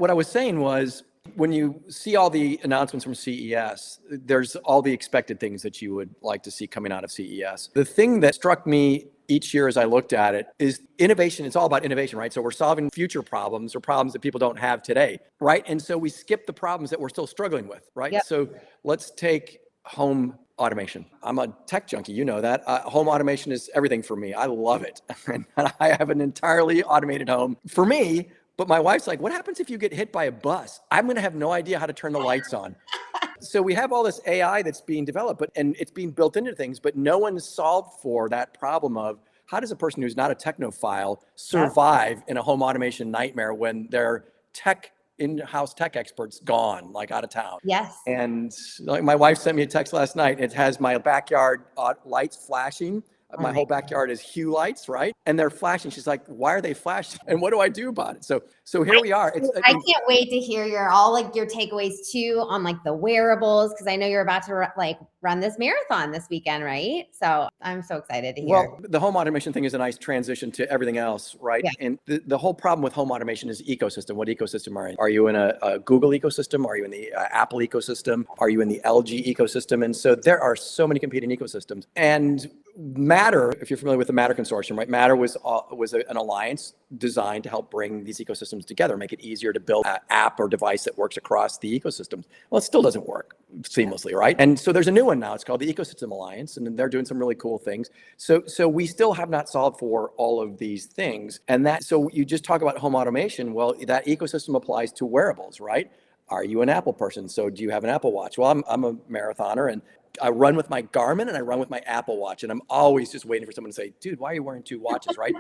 what I was saying was, when you see all the announcements from CES, there's all the expected things that you would like to see coming out of CES. The thing that struck me each year as I looked at it is innovation. It's all about innovation, right? So we're solving future problems or problems that people don't have today, right? And so we skip the problems that we're still struggling with, right? Yep. So let's take home automation. I'm a tech junkie, you know that. Home automation is everything for me. I love it. And I have an entirely automated home for me. But my wife's like, what happens if you get hit by a bus? I'm going to have no idea how to turn the lights on. So we have all this AI that's being developed, and it's being built into things, but no one's solved for that problem of how does a person who's not a technophile survive in a home automation nightmare when their in-house tech experts gone, like out of town. Yes. And like my wife sent me a text last night. It has my backyard lights flashing. My whole backyard is hue lights, right? And they're flashing. She's like, why are they flashing? And what do I do about it? So here we are. I can't wait to hear your takeaways too on like the wearables, because I know you're about to run this marathon this weekend, right? So I'm so excited to hear. Well, the home automation thing is a nice transition to everything else, right? Yeah. And the whole problem with home automation is ecosystem. What ecosystem are you in? Are you in a Google ecosystem? Are you in the Apple ecosystem? Are you in the LG ecosystem? And so there are so many competing ecosystems. And Matter, if you're familiar with the Matter consortium, right? Matter was an alliance designed to help bring these ecosystems together, make it easier to build an app or device that works across the ecosystems. Well, it still doesn't work seamlessly, right? And so there's a new one now. It's called the Ecosystem Alliance, and they're doing some really cool things. So we still have not solved for all of these things. So you just talk about home automation. Well, that ecosystem applies to wearables, right? Are you an Apple person? So do you have an Apple Watch? Well, I'm a marathoner, and I run with my Garmin and I run with my Apple Watch, and I'm always just waiting for someone to say, dude, why are you wearing two watches, right?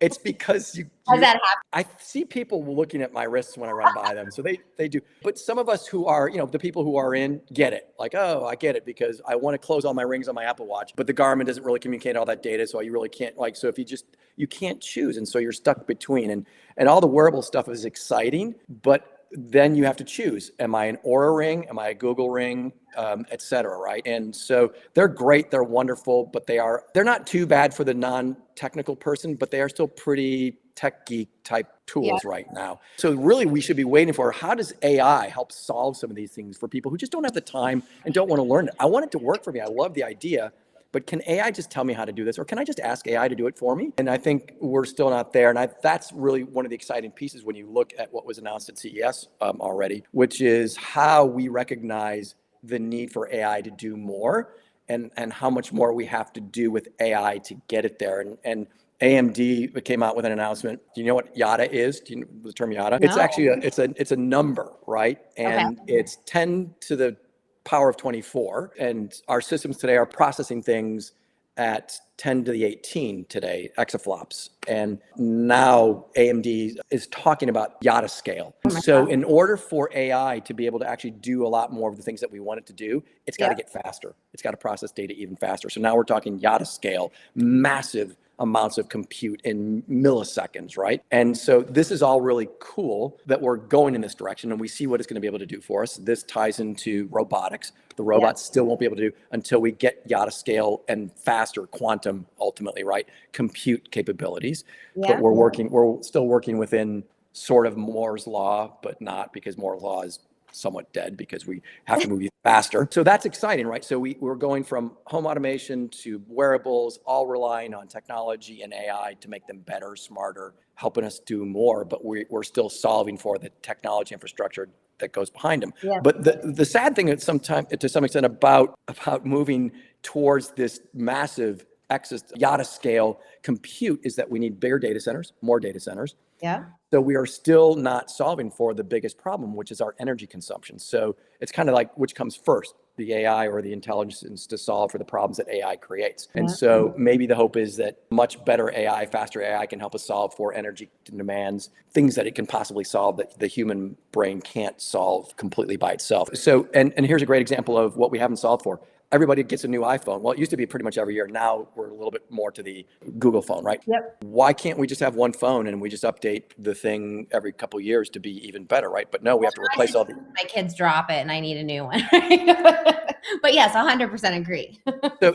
It's because How's that happen? I see people looking at my wrists when I run by them. So they do. But some of us who are, the people who are in get it. Like, oh, I get it because I want to close all my rings on my Apple Watch, but the Garmin doesn't really communicate all that data. So you really can't so if you can't choose. And so you're stuck between, and all the wearable stuff is exciting, but then you have to choose. Am I an Aura ring? Am I a Google ring? Et cetera, right? And so they're great, they're wonderful, but they're not too bad for the non-technical person, but they are still pretty tech geek type tools right now. So really we should be waiting for, how does AI help solve some of these things for people who just don't have the time and don't want to learn it? I want it to work for me. I love the idea, but can AI just tell me how to do this? Or can I just ask AI to do it for me? And I think we're still not there. And that's really one of the exciting pieces when you look at what was announced at CES already, which is how we recognize the need for AI to do more, and how much more we have to do with AI to get it there. And AMD came out with an announcement. Do you know what YADA is? Do you know the term YADA? No. It's actually it's a number, right? And it's 10 to the power of 24. And our systems today are processing things at 10 to the 18 today, exaflops. And now AMD is talking about YADA scale. So in order for AI to be able to actually do a lot more of the things that we want it to do, it's got to get faster. It's got to process data even faster. So now we're talking YADA scale, massive amounts of compute in milliseconds, right? And so this is all really cool that we're going in this direction, and we see what it's going to be able to do for us. This ties into robotics. The robots still won't be able to do until we get YADA scale and faster quantum, ultimately, right? Compute capabilities. But we're still working within sort of Moore's law, but not, because Moore's law is somewhat dead because we have to move even faster. So that's exciting, right? So we're going from home automation to wearables, all relying on technology and AI to make them better, smarter, helping us do more, but we're still solving for the technology infrastructure that goes behind them. Yeah. But the sad thing is sometimes, to some extent, about moving towards this massive YADA scale compute is that we need bigger data centers, more data centers. Yeah. So we are still not solving for the biggest problem, which is our energy consumption. So it's kind of like, which comes first, the AI or the intelligence to solve for the problems that AI creates. And so maybe the hope is that much better AI, faster AI can help us solve for energy demands, things that it can possibly solve that the human brain can't solve completely by itself. So, and here's a great example of what we haven't solved for. Everybody gets a new iPhone. Well, it used to be pretty much every year. Now we're a little bit more to the Google phone, right? Yep. Why can't we just have one phone and we just update the thing every couple of years to be even better, right? But no, we have to replace all the... My kids drop it and I need a new one. But yes, 100% agree.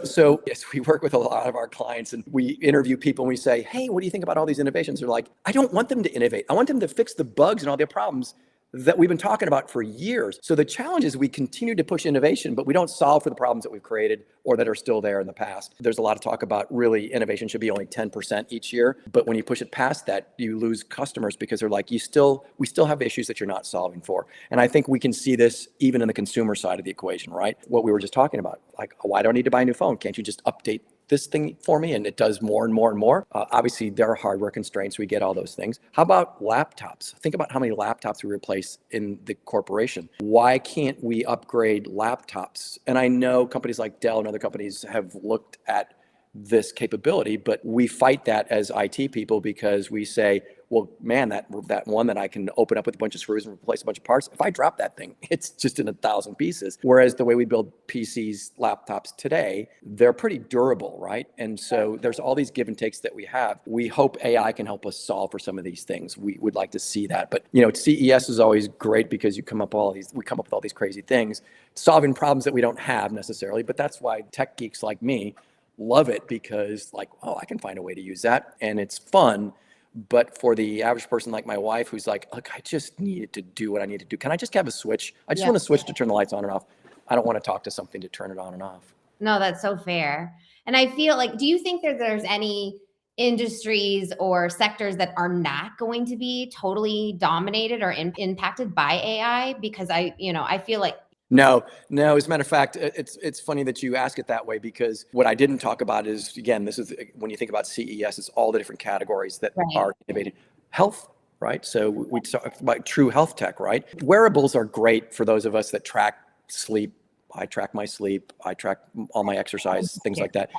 So yes, we work with a lot of our clients and we interview people and we say, hey, what do you think about all these innovations? They're like, I don't want them to innovate. I want them to fix the bugs and all their problems that we've been talking about for years. So the challenge is we continue to push innovation, but we don't solve for the problems that we've created or that are still there in the past. There's a lot of talk about really innovation should be only 10% each year. But when you push it past that, you lose customers because they're like, we still have issues that you're not solving for. And I think we can see this even in the consumer side of the equation, right? What we were just talking about, like, why do I need to buy a new phone? Can't you just update this thing for me? And it does more and more and more. Obviously, there are hardware constraints. We get all those things. How about laptops? Think about how many laptops we replace in the corporation. Why can't we upgrade laptops? And I know companies like Dell and other companies have looked at this capability, but we fight that as IT people because we say, well, man, that one that I can open up with a bunch of screws and replace a bunch of parts, if I drop that thing, it's just in 1,000 pieces. Whereas the way we build PCs, laptops today, they're pretty durable, right? And so there's all these give and takes that we have. We hope AI can help us solve for some of these things. We would like to see that. But CES is always great because we come up with all these crazy things, solving problems that we don't have necessarily. But that's why tech geeks like me love it, because like, oh, I can find a way to use that and it's fun. But for the average person like my wife, who's like, look, I just needed to do what I need to do. Can I just have a switch? I just want to switch to turn the lights on and off. I don't want to talk to something to turn it on and off. No, that's so fair. And I feel like, do you think that there's any industries or sectors that are not going to be totally dominated or impacted by AI? Because I feel like No. As a matter of fact, it's funny that you ask it that way, because what I didn't talk about is, again, this is when you think about CES, it's all the different categories that are innovated. Health, right? So we talk about true health tech, right? Wearables are great for those of us that track sleep. I track my sleep. I track all my exercise, things like that.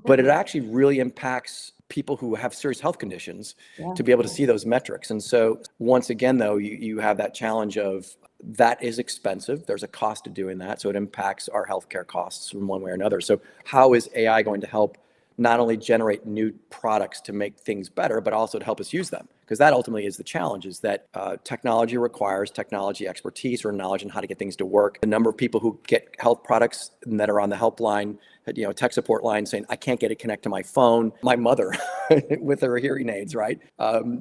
But it actually really impacts people who have serious health conditions to be able to see those metrics. And so once again, though, you have that challenge of that is expensive. There's a cost to doing that. So it impacts our healthcare costs in one way or another. So how is AI going to help not only generate new products to make things better, but also to help us use them? Because that ultimately is the challenge, is that technology requires technology expertise or knowledge on how to get things to work. The number of people who get health products and that are on the helpline, tech support line saying, I can't get it connect to my phone. My mother with her hearing aids, right?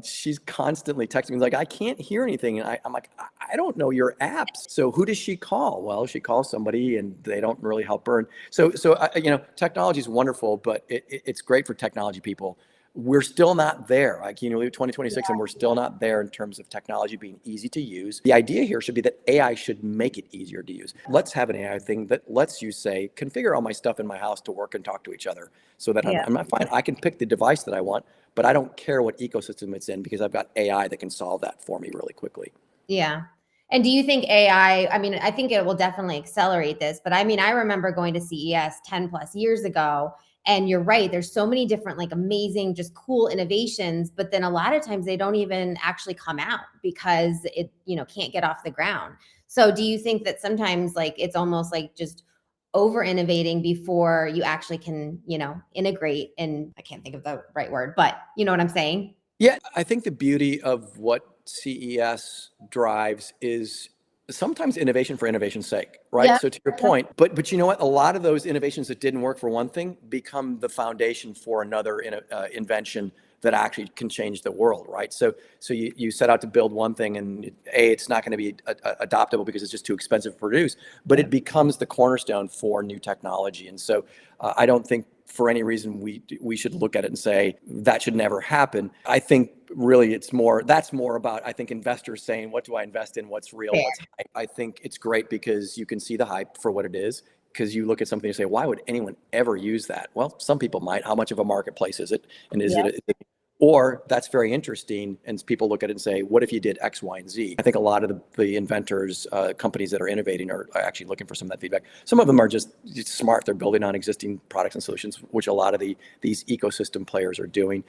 She's constantly texting me like, I can't hear anything. And I'm like, I don't know your apps. So who does she call? Well, she calls somebody and they don't really help her. And so technology is wonderful, but it's great for technology people. We're still not there. Like, we have 2026 and we're still not there in terms of technology being easy to use. The idea here should be that AI should make it easier to use. Let's have an AI thing that lets you say, configure all my stuff in my house to work and talk to each other, so that I'm not fine. I can pick the device that I want, but I don't care what ecosystem it's in, because I've got AI that can solve that for me really quickly. Yeah. And do you think AI, I think it will definitely accelerate this, but I remember going to CES 10 plus years ago, and you're right, there's so many different like amazing, just cool innovations, but then a lot of times they don't even actually come out because it, can't get off the ground. So do you think that sometimes like it's almost like just over innovating before you actually can, integrate, and I can't think of the right word, but you know what I'm saying? Yeah, I think the beauty of what CES drives is sometimes innovation for innovation's sake, right? Yeah. So to your point, but you know what? A lot of those innovations that didn't work for one thing become the foundation for another invention that actually can change the world, right? So you set out to build one thing, and it's not going to be adoptable because it's just too expensive to produce, but it becomes the cornerstone for new technology. And so I don't think for any reason we should look at it and say that should never happen. I think really that's more about, I think, investors saying, what do I invest in? What's real? What's hype? I think it's great because you can see the hype for what it is, because you look at something and say, why would anyone ever use that? Well, some people might. How much of a marketplace is it? And is it or that's very interesting, and people look at it and say, what if you did X, Y, and Z? I think a lot of the inventors, companies that are innovating are actually looking for some of that feedback. Some of them are just smart. They're building on existing products and solutions, which a lot of these ecosystem players are doing.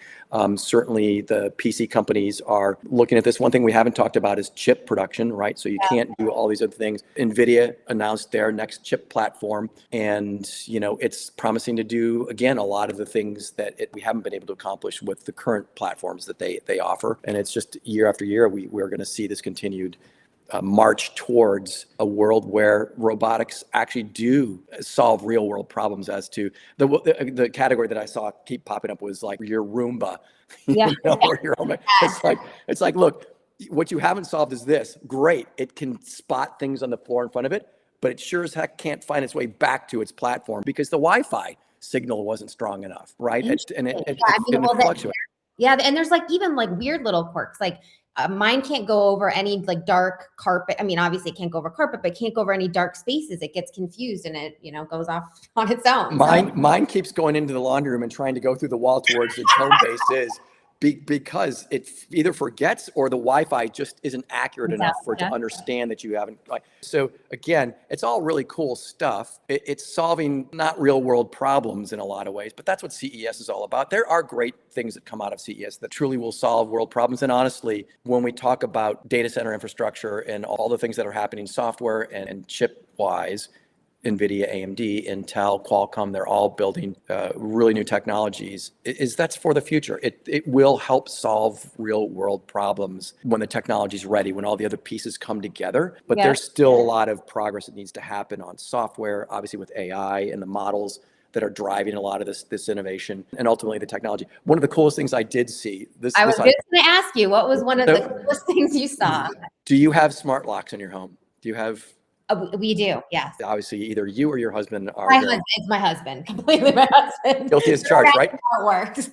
Certainly the PC companies are looking at this. One thing we haven't talked about is chip production, right? So you can't do all these other things. NVIDIA announced their next chip platform, and it's promising to do, again, a lot of the things that we haven't been able to accomplish with the current platforms that they offer. And it's just year after year, we're going to see this continued march towards a world where robotics actually do solve real world problems. As to the category that I saw keep popping up was like your Roomba, or your own. It's like, look, what you haven't solved is this. Great. It can spot things on the floor in front of it, but it sure as heck can't find its way back to its platform because the Wi-Fi signal wasn't strong enough, right? And it fluctuates. Yeah, and there's like even like weird little quirks. Like mine can't go over any like dark carpet. I mean, obviously it can't go over carpet, but it can't go over any dark spaces. It gets confused and it, goes off on its own. Mine keeps going into the laundry room and trying to go through the wall towards its home base is because it either forgets or the Wi-Fi just isn't accurate enough for it to understand that you haven't. So again, it's all really cool stuff. It's solving not real world problems in a lot of ways, but that's what CES is all about. There are great things that come out of CES that truly will solve world problems. And honestly, when we talk about data center infrastructure and all the things that are happening software and chip wise, NVIDIA, AMD, Intel, Qualcomm, they're all building really new technologies. That's for the future. It will help solve real world problems when the technology is ready, when all the other pieces come together. But there's still a lot of progress that needs to happen on software, obviously with AI and the models that are driving a lot of this innovation and ultimately the technology. One of the coolest things I did see. I was just going to ask you, what was one of the coolest things you saw? Do you have smart locks in your home? Do you have? We do, yes. Obviously, either you or your husband are. It's my husband, completely my husband. Guilty as charged, right? How it works.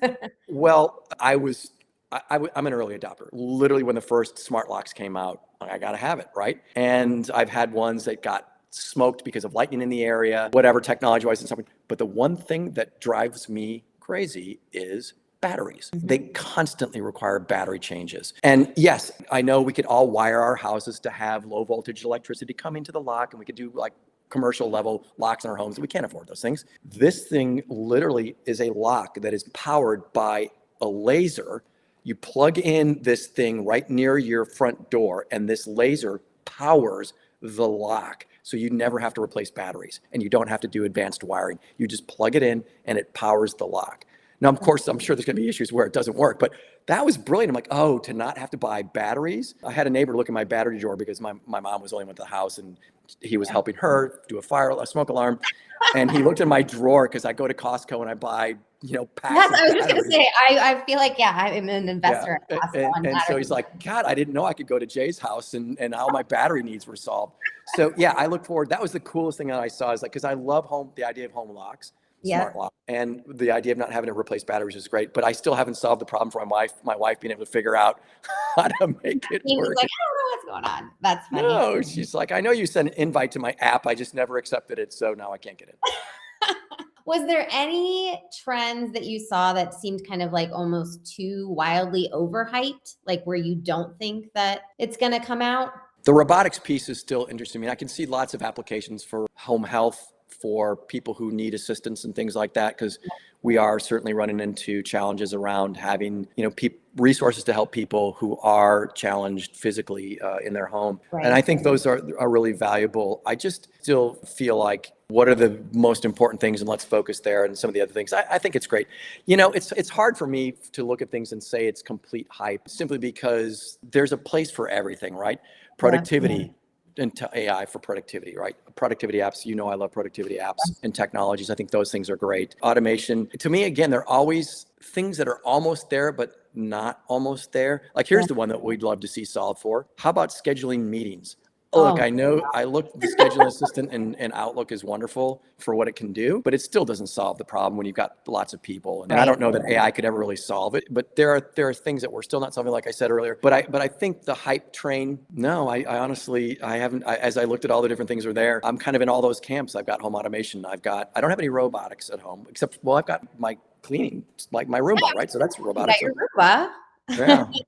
Well, I'm an early adopter. Literally, when the first smart locks came out, I got to have it, right? And I've had ones that got smoked because of lightning in the area, whatever technology-wise and something. But the one thing that drives me crazy is batteries. They constantly require battery changes. And yes, I know we could all wire our houses to have low voltage electricity come into the lock, and we could do like commercial level locks in our homes. We can't afford those things. This thing literally is a lock that is powered by a laser. You plug in this thing right near your front door, and this laser powers the lock. So you never have to replace batteries, and you don't have to do advanced wiring. You just plug it in and it powers the lock. Now, of course, I'm sure there's going to be issues where it doesn't work, but that was brilliant. I'm like, oh, to not have to buy batteries. I had a neighbor look at my battery drawer because my mom was only went to the house and he was helping her do a smoke alarm. And he looked in my drawer because I go to Costco and I buy, packs. I was just going to say, I feel like, I'm an investor in Costco. And so he's like, God, I didn't know I could go to Jay's house and all my battery needs were solved. So yeah, I look forward. That was the coolest thing that I saw is like, because I love the idea of home locks. Smart lock. And the idea of not having to replace batteries is great, but I still haven't solved the problem for my wife being able to figure out how to make it work. Like, I don't know what's going on. That's funny. No, she's like, I know you sent an invite to my app. I just never accepted it. So now I can't get it. Was there any trends that you saw that seemed kind of like almost too wildly overhyped, like where you don't think that it's going to come out? The robotics piece is still interesting. I mean, I can see lots of applications for home health, for people who need assistance and things like that, because we are certainly running into challenges around having, resources to help people who are challenged physically in their home. Right. And I think those are really valuable. I just still feel like, what are the most important things, and let's focus there, and some of the other things. I think it's great. It's hard for me to look at things and say it's complete hype, simply because there's a place for everything, right? Productivity. Into AI for productivity, right? Productivity apps, I love productivity apps and technologies. I think those things are great. Automation, to me, again, they're always things that are almost there, but not almost there. Like here's the one that we'd love to see solved for. How about scheduling meetings? Look, I know the scheduling assistant and Outlook is wonderful for what it can do, but it still doesn't solve the problem when you've got lots of people. And I don't know that AI could ever really solve it, but there are things that we're still not solving, like I said earlier. But I think the hype train, no, I honestly, I haven't, as I looked at all the different things that are there, I'm kind of in all those camps. I've got home automation. I don't have any robotics at home, except, I've got my cleaning, like my Roomba, right? So that's robotics. You got your Roomba.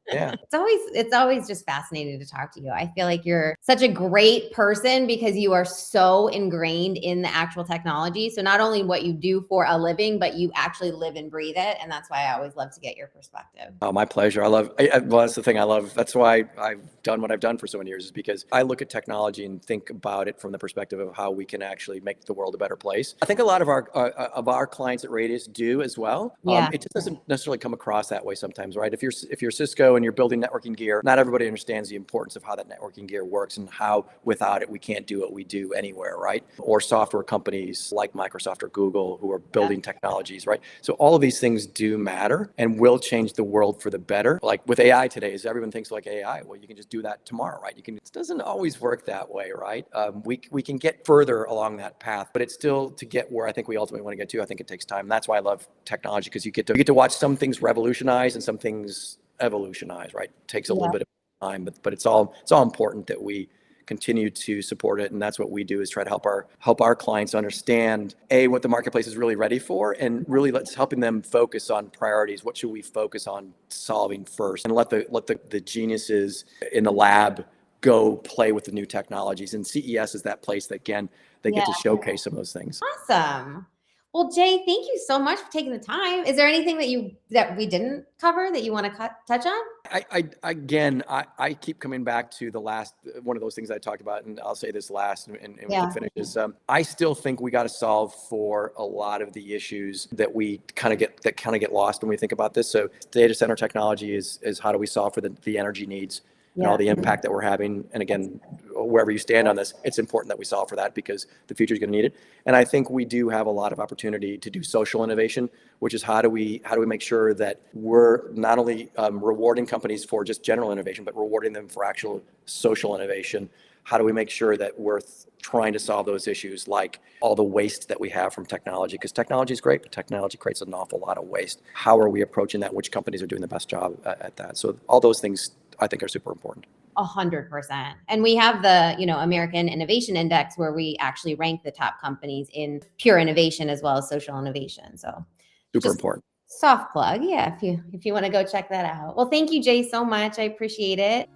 Yeah. It's always just fascinating to talk to you. I feel like you're such a great person because you are so ingrained in the actual technology. So not only what you do for a living, but you actually live and breathe it. And that's why I always love to get your perspective. Oh, my pleasure. Well, that's the thing I love. That's why I've done what I've done for so many years, is because I look at technology and think about it from the perspective of how we can actually make the world a better place. I think a lot of our clients at Radius do as well. It just doesn't necessarily come across that way sometimes, right? If you're you're Cisco and you're building networking gear, not everybody understands the importance of how that networking gear works and how without it we can't do what we do anywhere, right? Or software companies like Microsoft or Google who are building technologies, right? So all of these things do matter and will change the world for the better. Like with AI today, is everyone thinks like AI, well, you can just do that tomorrow, right? It doesn't always work that way, right? We can get further along that path, but it's still to get where I think we ultimately want to get to. I think it takes time. And that's why I love technology, because you get to watch some things revolutionize and some things evolutionize, right? It takes a little bit of time, but it's all important that we continue to support it. And that's what we do, is try to help our clients understand what the marketplace is really ready for, and really helping them focus on priorities. What should we focus on solving first, and let the geniuses in the lab go play with the new technologies. And CES is that place that, again, they get to showcase some of those things. Awesome. Well, Jay, thank you so much for taking the time. Is there anything that we didn't cover that you want to touch on? I keep coming back to the last one of those things I talked about, and I'll say this last, and we can finish this. I still think we got to solve for a lot of the issues that we kind of get lost when we think about this. So data center technology is how do we solve for the energy needs and all the impact that we're having. And again, wherever you stand on this, it's important that we solve for that, because the future is going to need it. And I think we do have a lot of opportunity to do social innovation, which is how do we make sure that we're not only rewarding companies for just general innovation, but rewarding them for actual social innovation. How do we make sure that we're trying to solve those issues, like all the waste that we have from technology? Because technology is great, but technology creates an awful lot of waste. How are we approaching that? Which companies are doing the best job at that? So all those things I think are super important. 100%. And we have the, American Innovation Index, where we actually rank the top companies in pure innovation as well as social innovation. So super important. Soft plug. Yeah. If you want to go check that out. Well, thank you, Jay, so much. I appreciate it.